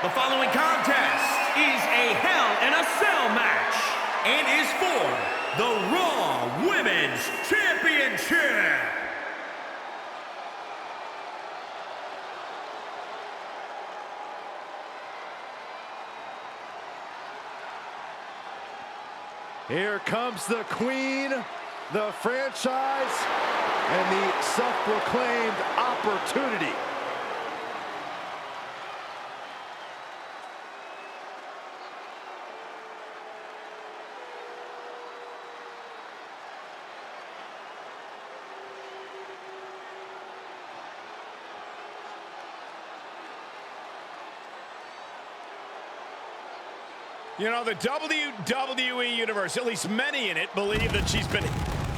The following contest is a Hell in a Cell match and is for the Raw Women's Championship. Here comes the Queen, the franchise, and the self-proclaimed opportunity. You know, the WWE Universe, at least many in it, believe that she's been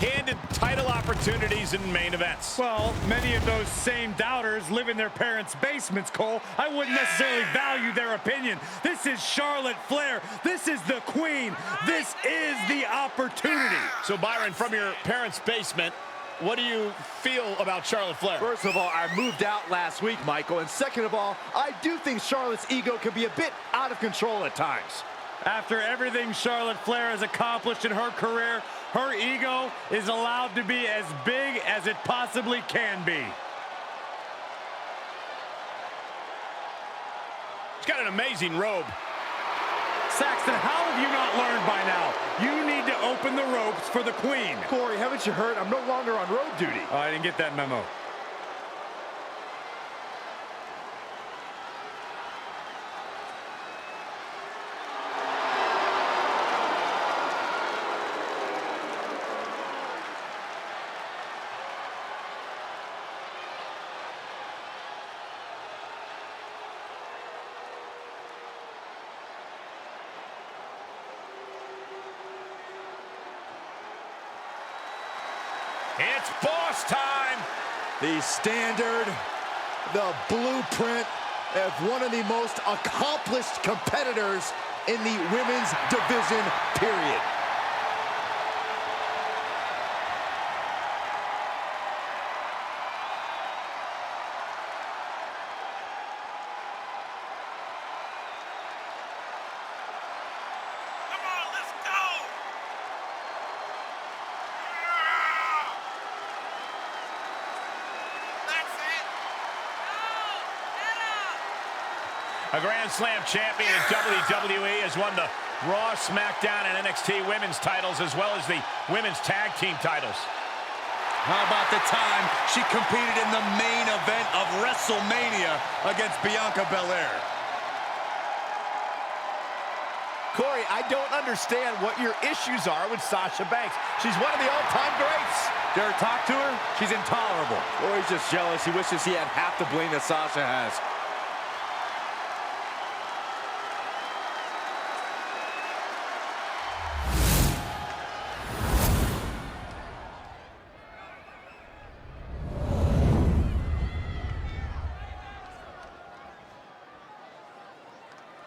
handed title opportunities in main events. Well, many of those same doubters live in their parents' basements, Cole. I wouldn't necessarily value their opinion. This is Charlotte Flair. This is the Queen. This is the opportunity. So, Byron, from your parents' basement, what do you feel about Charlotte Flair? First of all, I moved out last week, Michael. And second of all, I do think Charlotte's ego can be a bit out of control at times. After everything Charlotte Flair has accomplished in her career, her ego is allowed to be as big as it possibly can be. She's got an amazing robe. Saxton, how have you not learned by now? You need to open the ropes for the Queen. Corey, haven't you heard? I'm no longer on road duty. Oh, I didn't get that memo. It's boss time! The standard, the blueprint of one of the most accomplished competitors in the women's division, period. A Grand Slam champion in WWE has won the Raw, SmackDown, and NXT women's titles, as well as the women's tag team titles. How about the time she competed in the main event of WrestleMania against Bianca Belair? Corey, I don't understand what your issues are with Sasha Banks. She's one of the all-time greats. Dare talk to her? She's intolerable. Corey's just jealous. He wishes he had half the bling that Sasha has.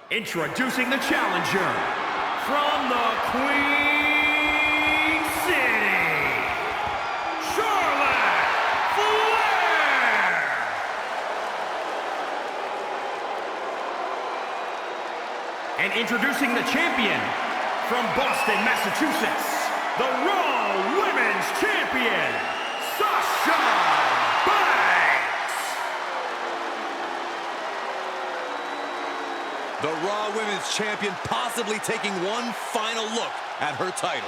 Introducing the challenger from the Queen City, Charlotte Flair. And introducing the champion from Boston, Massachusetts, the Raw Women's Champion, Sasha Banks. The Raw Women's Champion possibly taking one final look at her title.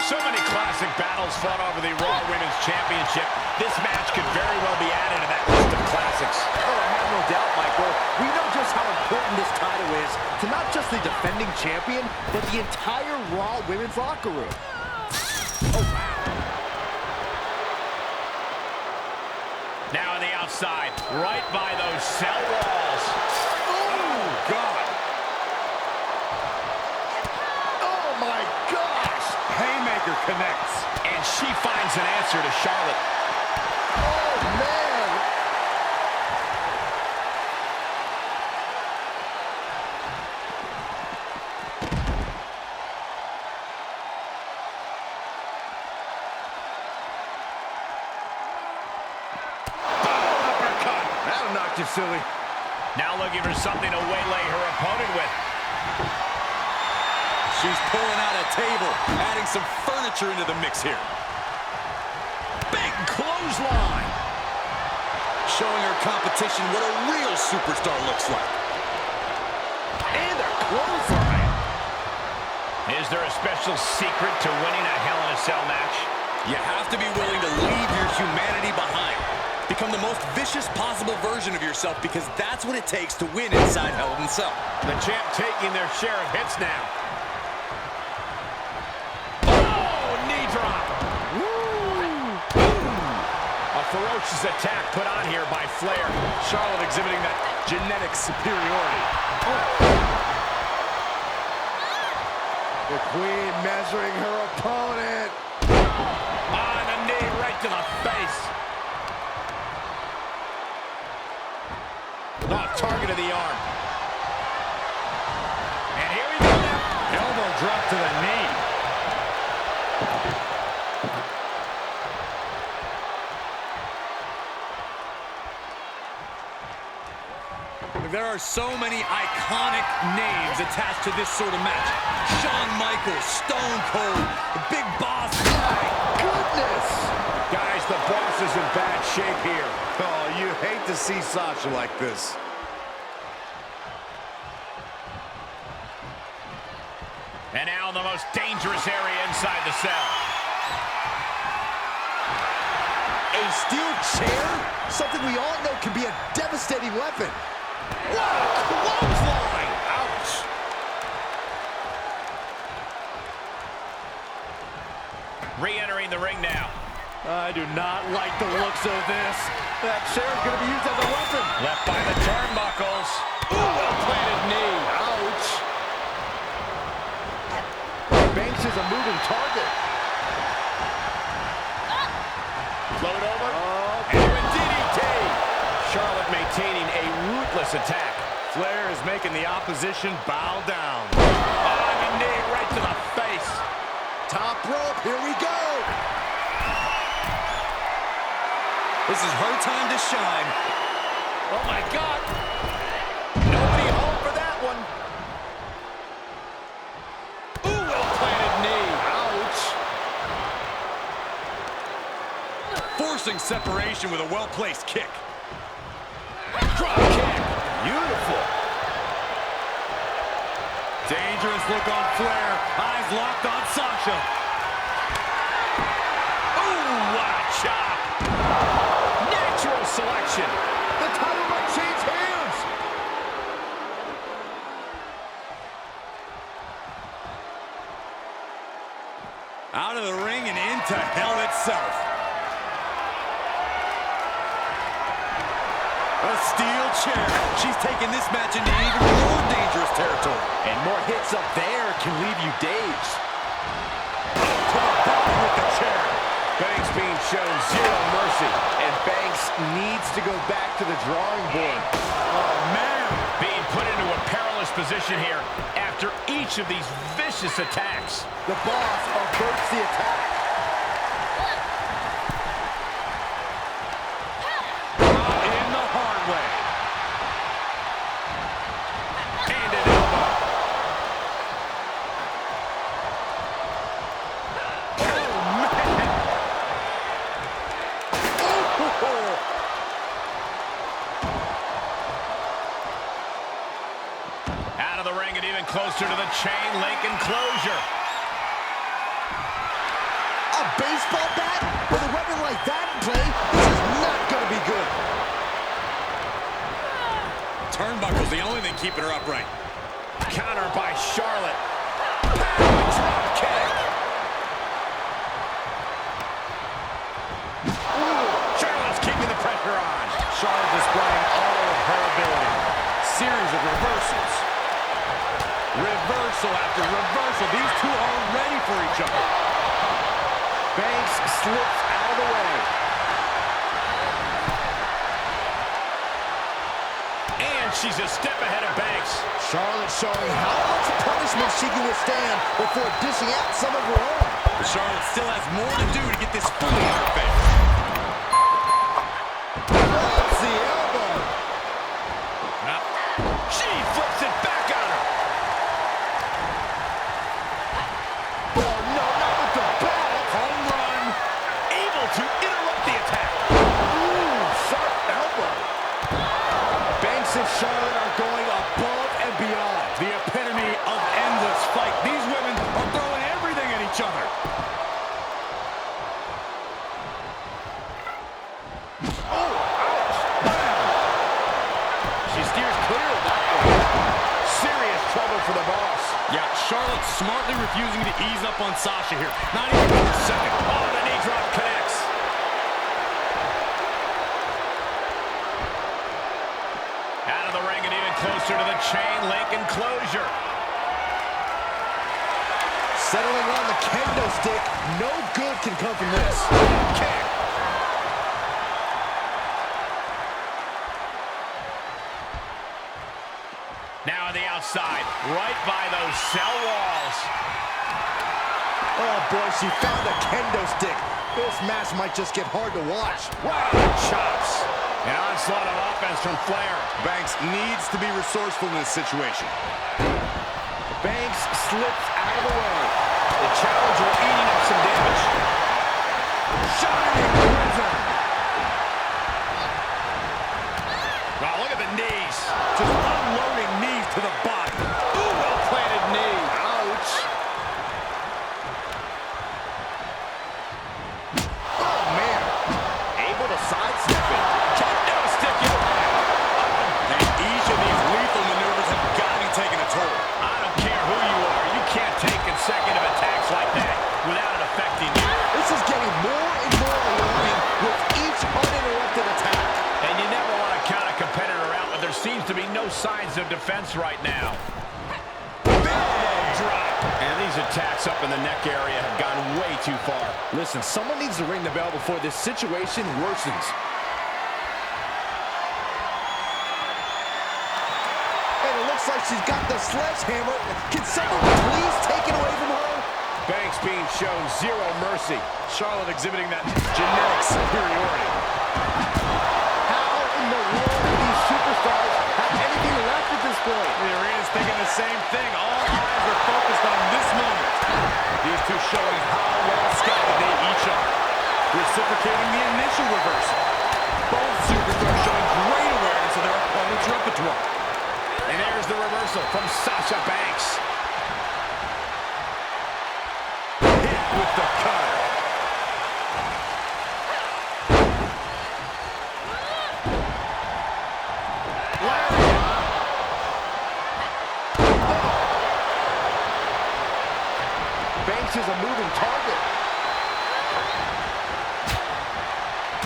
So many classic battles fought over the Raw Women's Championship. This match could very well be added to that list of classics. Oh, I have no doubt, Michael. We know just how important this title is to not just the defending champion, but the entire Raw Women's locker room. Oh, wow. Now on the outside, right by those cell walls. Oh, God. aggressor to Charlotte. Oh, man. Uppercut. That'll knock you silly. Now looking for something to waylay her opponent with. She's pulling out a table, adding some furniture into the mix here. Big clothesline. Showing her competition what a real superstar looks like. And a clothesline. Is there a special secret to winning a Hell in a Cell match? You have to be willing to leave your humanity behind. Become the most vicious possible version of yourself, because that's what it takes to win inside Hell in a Cell. The champ taking their share of hits now. Oh, knee drop. Woo. A ferocious attack put on here by Flair. Charlotte exhibiting that genetic superiority. The Queen measuring her opponent. On a knee right to the face. Oh, target of the arm. And here we go now. Elbow drop to the knee. There are so many iconic names attached to this sort of match. Shawn Michaels, Stone Cold, the Big Boss. My goodness. Guys, the boss is in bad shape here. Oh, you hate to see Sasha like this. And now the most dangerous area inside the cell. A steel chair? Something we all know can be a devastating weapon. What a clothesline! Ouch! Re-entering the ring now. I do not like the looks of this. That chair is going to be used as a weapon. Left by the turnbuckles. Ooh, well-planted knee. Ouch. Banks is a moving target. Float over. And a DDT. Charlotte maintaining a ruthless attack. Flair is making the opposition bow down. On a knee right to the face. Top rope, here we go. This is her time to shine. Oh, my God. Nobody home for that one. Ooh, well-planted knee. Ouch. Forcing separation with a well-placed kick. Drop kick. Beautiful. Dangerous look on Flair. Eyes locked on Sasha. Ooh, what a chop. Natural selection. The title might change hands. Out of the ring and into Hell itself. A steel chair. She's taking this match into even more dangerous territory. And more hits up there can leave you dazed. To the bottom with the chair. Banks being shown zero mercy. And Banks needs to go back to the drawing board. Oh, man. Being put into a perilous position here after each of these vicious attacks. The boss averts the attack. In the hard way. And an elbow. Oh, man. Out of the ring and even closer to the chain link enclosure. A baseball bat? With a weapon like that in play, this is not going to be good. Turnbuckle's the only thing keeping her upright. Counter by Charlotte. Power drop kick. Ooh, Charlotte's keeping the pressure on. Charlotte displaying all of her ability. Series of reversals. Reversal after reversal. These two are ready for each other. Banks slips out of the way. And she's a step ahead of Banks. Charlotte showing how much punishment she can withstand before dishing out some of her own. Charlotte still has more to do to get this fully in her face. Drops the elbow. Now, she flips it back on her. Oh, no, not with the belt. Home run. Able to interrupt the attack. Ooh, sharp elbow. Banks and Charlotte are going above and beyond. The epitome of endless fight. These women are throwing everything at each other. She steers clear of that one. Serious trouble for the boss. Yeah, Charlotte smartly refusing to ease up on Sasha here. Not even for a second. Oh, the knee drop connects. Out of the ring and even closer to the chain link enclosure. Settling on the kendo stick. No good can come from this. Kick. Now on the outside, right by those cell walls. Oh, boy, she found a kendo stick. This match might just get hard to watch. Right on the chops. An onslaught of offense from Flair. Banks needs to be resourceful in this situation. Banks slips out of the way. The challenger eating up some damage. Shining crimson. Wow, look at the knees. Just unloading knees to the body. Ooh, well-planted knee. Ouch. Oh, man. Able to sidestep it. Kendo stick it. And each of these lethal maneuvers have got to be taking a toll. I don't care who you are. You can't take consecutive attacks like that without it affecting you. This is getting more and more alarming with each uninterrupted attack. And you never want to count a competitor out, but there seems to be no signs of defense right now. Big drop. And these attacks up in the neck area have gone way too far. Listen, someone needs to ring the bell before this situation worsens. And it looks like she's got the sledgehammer. Can someone please take it away from her? Banks being shown zero mercy. Charlotte exhibiting that genetic superiority. How in the world do these superstars have anything left at this point? The arena's thinking the same thing. All eyes are focused on this moment. These two showing how well scouted they each are. Reciprocating the initial reversal. Both superstars showing great awareness of their opponent's repertoire. And there's the reversal from Sasha Banks. Hit with the cutter. Banks is a moving target.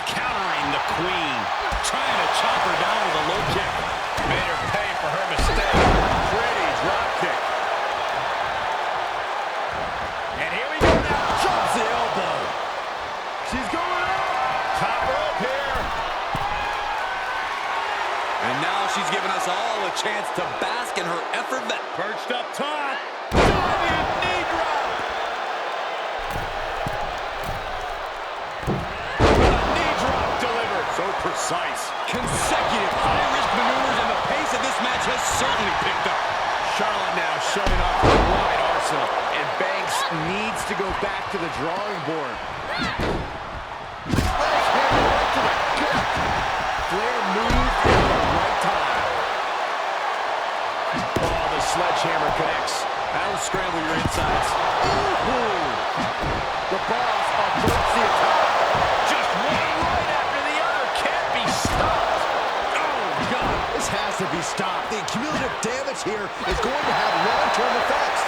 Countering the queen. Trying to chop her down with a low kick. Made her pay for her mistake. Pretty drop kick. And here we go now. Drops the elbow. She's going up. Top rope here. And now she's giving us all a chance to bask in her effort. Perched up top. Diving knee drop. A knee drop delivered. So precise. Consecutive high-risk maneuvers, and the pace of this match has certainly picked up. Charlotte now showing off a wide arsenal. And Banks needs to go back to the drawing board. Sledgehammer right to the gut. Flair moved at the right time. Oh, the sledgehammer connects. That'll scramble your insides. Ooh. The boss averts the attack. Just one right after the other. Can't be stopped. Oh, God. This has to be stopped. The cumulative damage here is going to have long-term effects.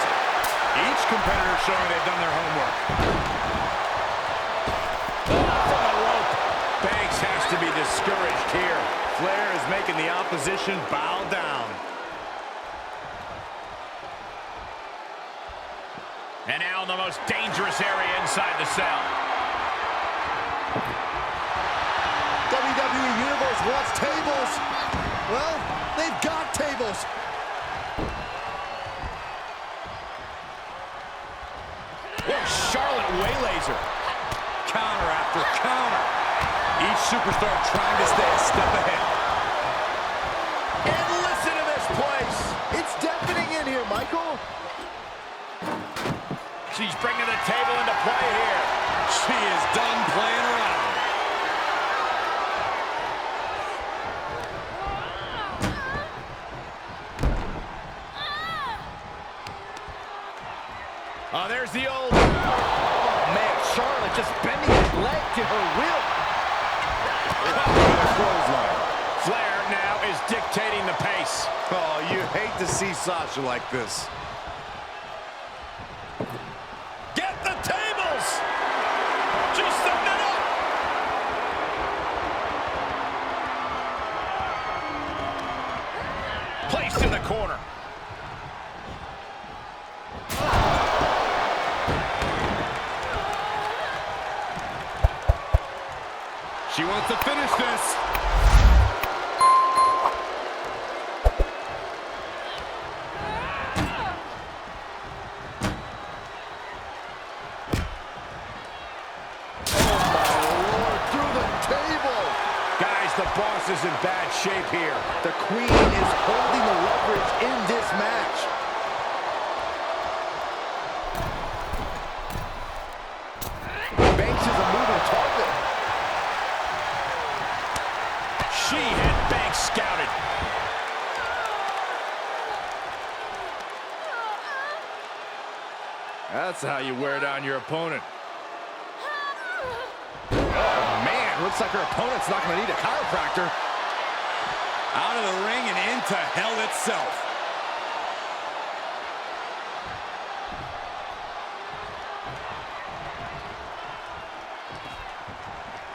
Each competitor showing they've done their homework. From the rope. Banks has to be discouraged here. Flair is making the opposition bow down. And now in the most dangerous area inside the cell. wants tables. Well, they've got tables. Whoa, Charlotte waylays her. Counter after counter. Each superstar trying to stay a step ahead. And listen to this place. It's deafening in here, Michael. She's bringing the table into play here. She is done playing around. Oh, there's the old... Oh, man, Charlotte just bending his leg to her will. Flair now is dictating the pace. Oh, you hate to see Sasha like this. Get the tables! Just a minute! Placed in the corner. She wants to finish this. The boss is in bad shape here. The Queen is holding the leverage in this match. Banks is a moving target. She had Banks scouted. That's how you wear down your opponent. Looks like her opponent's not going to need a chiropractor. Out of the ring and into hell itself.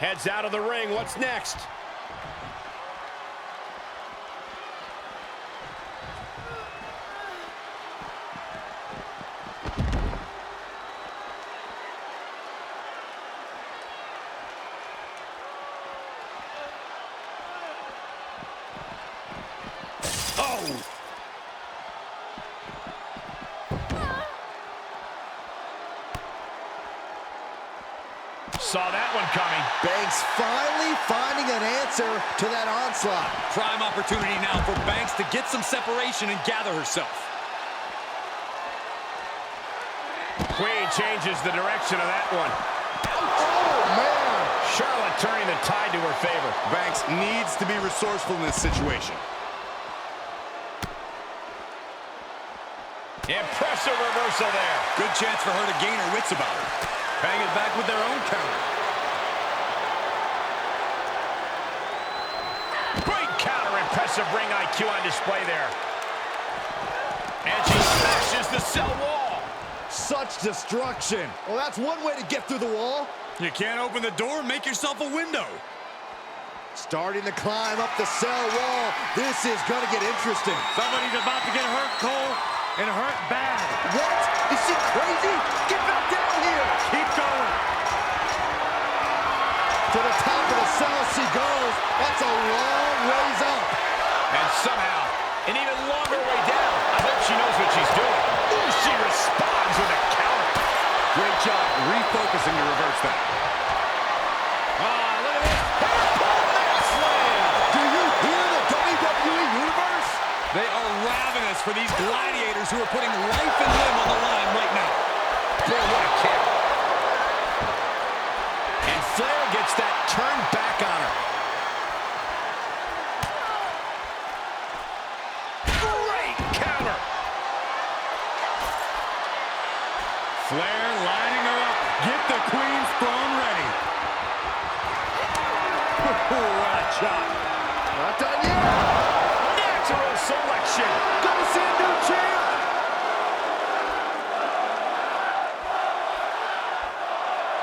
Heads out of the ring. What's next? Saw that one coming. Banks finally finding an answer to that onslaught. Prime opportunity now for Banks to get some separation and gather herself. Queen changes the direction of that one. Oh, man. Charlotte turning the tide to her favor. Banks needs to be resourceful in this situation. Impressive reversal there. Good chance for her to gain her wits about her. Hang it back with their own counter. Great counter. Impressive ring IQ on display there. And she smashes the cell wall. Such destruction. Well, that's one way to get through the wall. You can't open the door, make yourself a window. Starting to climb up the cell wall. This is going to get interesting. Somebody's about to get hurt, Cole, and hurt bad. What? Is she crazy? Get back down here. Keep going. To the top of the cell she goes. That's a long ways up. And somehow, an even longer way down. I hope she knows what she's doing. Ooh, she responds with a counter. Great job refocusing to reverse that. Look at this. Slam. Do you hear the WWE Universe? They are ravenous for these gladiators who are putting life and limb on the line right now. Boy, what a kick. And Flair gets that turned back on her. Great counter. Flair lining her up. Get the Queen's throne ready. What a shot. Not done yet. Natural selection. Gonna see a new champ.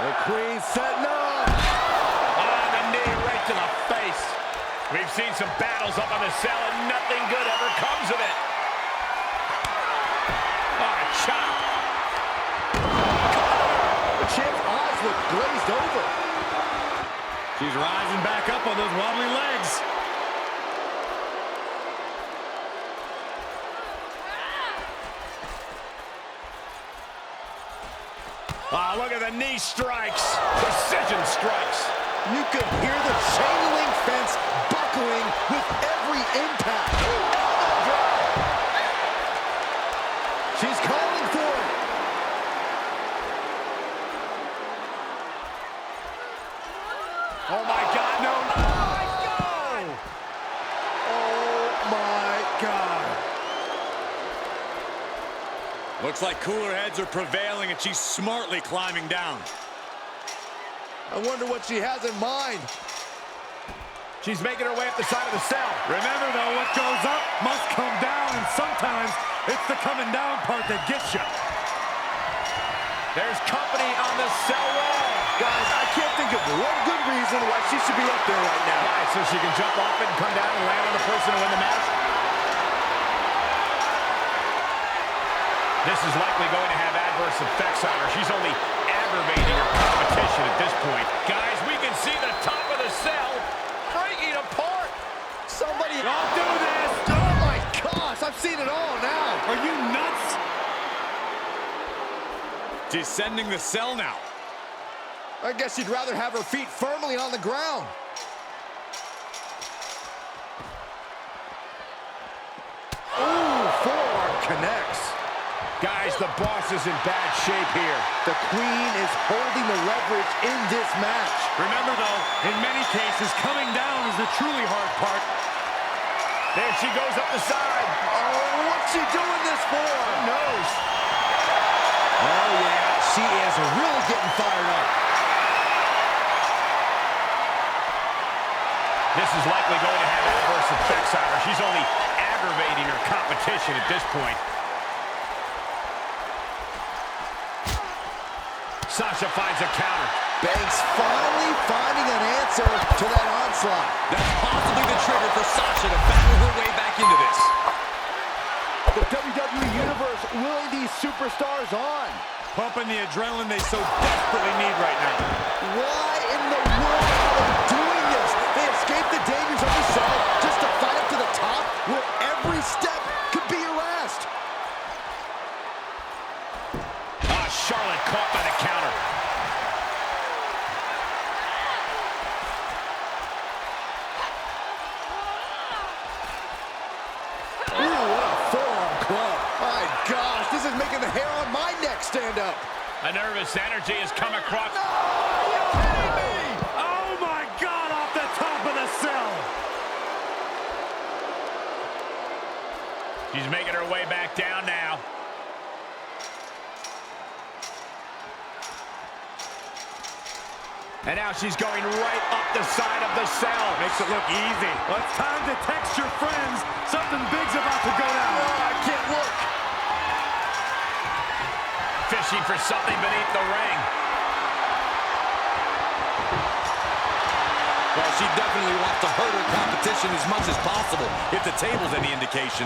The Queen setting up. On the knee, right to the face. We've seen some battles up on the cell, and nothing good ever comes of it. Oh, a chop. The champ's eyes look glazed over. She's rising back up on those wobbly legs. Oh, look at the knee strikes. Precision strikes. You could hear the chain link fence buckling with every impact. She's calling for it. Oh, my God, no. Oh, my God. Looks like cooler heads are prevailing, and she's smartly climbing down. I wonder what she has in mind. She's making her way up the side of the cell. Remember, though, what goes up must come down, and sometimes it's the coming down part that gets you. There's company on the cell wall. Guys, I can't think of one good reason why she should be up there right now. Why, so she can jump off it and come down and land on the person to win the match? This is likely going to have adverse effects on her. She's only aggravating her competition at this point. Guys, we can see the top of the cell breaking apart. Somebody... Don't do this! Oh, my gosh, I've seen it all now. Are you nuts? Descending the cell now. I guess she'd rather have her feet firmly on the ground. Ooh, forearm connects. Guys, the boss is in bad shape here. The queen is holding the leverage in this match. Remember, though, in many cases, coming down is the truly hard part. There she goes up the side. Oh, what's she doing this for? Who knows? Oh, yeah, she is really getting fired up. This is likely going to have adverse effects on her. She's only aggravating her competition at this point. Sasha finds a counter. Banks finally finding an answer to that onslaught. That's possibly the trigger for Sasha to battle her way back into this. The WWE Universe willing these superstars on. Pumping the adrenaline they so desperately need right now. Why in the world are they doing this? They escaped the dangers of the cell just to fight up to the top where every step could be harassed. Charlotte caught by the counter. Ooh, what a forearm club. My gosh, this is making the hair on my neck stand up. A nervous energy has come across. No, are you kidding me? Oh, my God, off the top of the cell. She's making her way back down now. And now she's going right up the side of the cell. Makes it look easy. Well, it's time to text your friends. Something big's about to go down. Oh, I can't look. Fishing for something beneath the ring. Well, she definitely wants to hurt her competition as much as possible, if the table's any indication.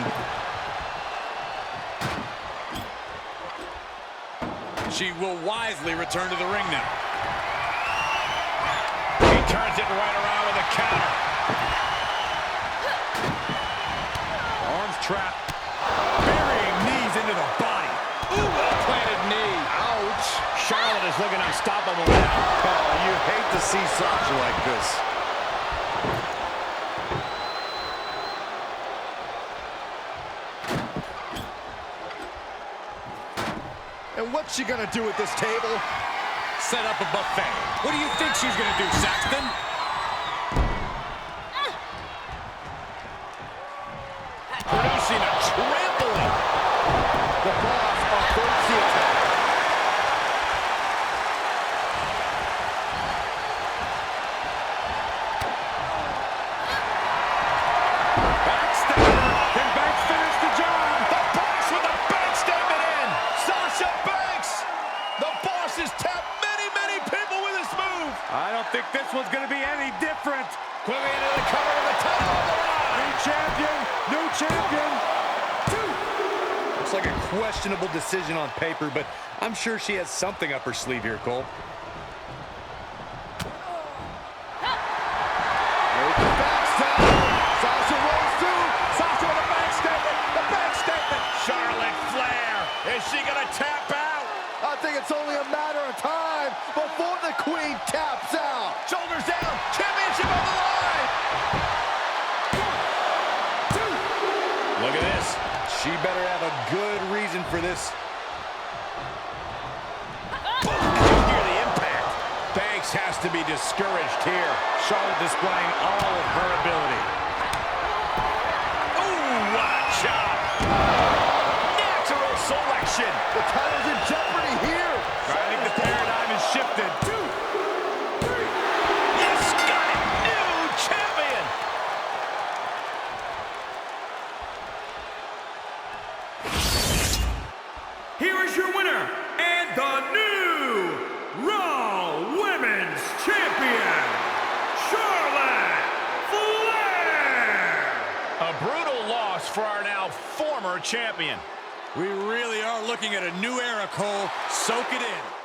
She will wisely return to the ring now. Turns it right around with a counter. Arms trapped. Burying knees into the body. Ooh, well-planted knee. Ouch. Charlotte is looking unstoppable now. Oh, you hate to see Sasha like this. And what's she gonna do at this table? Set up a buffet. What do you think she's going to do, Saxton? Producing a trampling. The boss averts the attack. Backstabber. Can Banks finish the job? The boss with the backstabbing in. Sasha Banks. The boss has tapped many people with this move. I don't think this one's going to be any different. Quickly into the cover of the title on the line. New champion. New champion. Looks like a questionable decision on paper, but I'm sure she has something up her sleeve here, Cole. it's only a matter of time before the Queen taps out. Shoulders down, championship on the line. 1, 2. Look at this. She better have a good reason for this. Boom! You hear the impact. Banks has to be discouraged here. Charlotte displaying all of her ability. Ooh, what a chop. Natural selection. The title's in jeopardy here. I think the paradigm has shifted. 2, 3. Yes, got it. New champion. Here is your winner and the new Raw Women's Champion, Charlotte Flair. A brutal loss for our now former champion. We really are looking at a new era, Cole. Soak it in.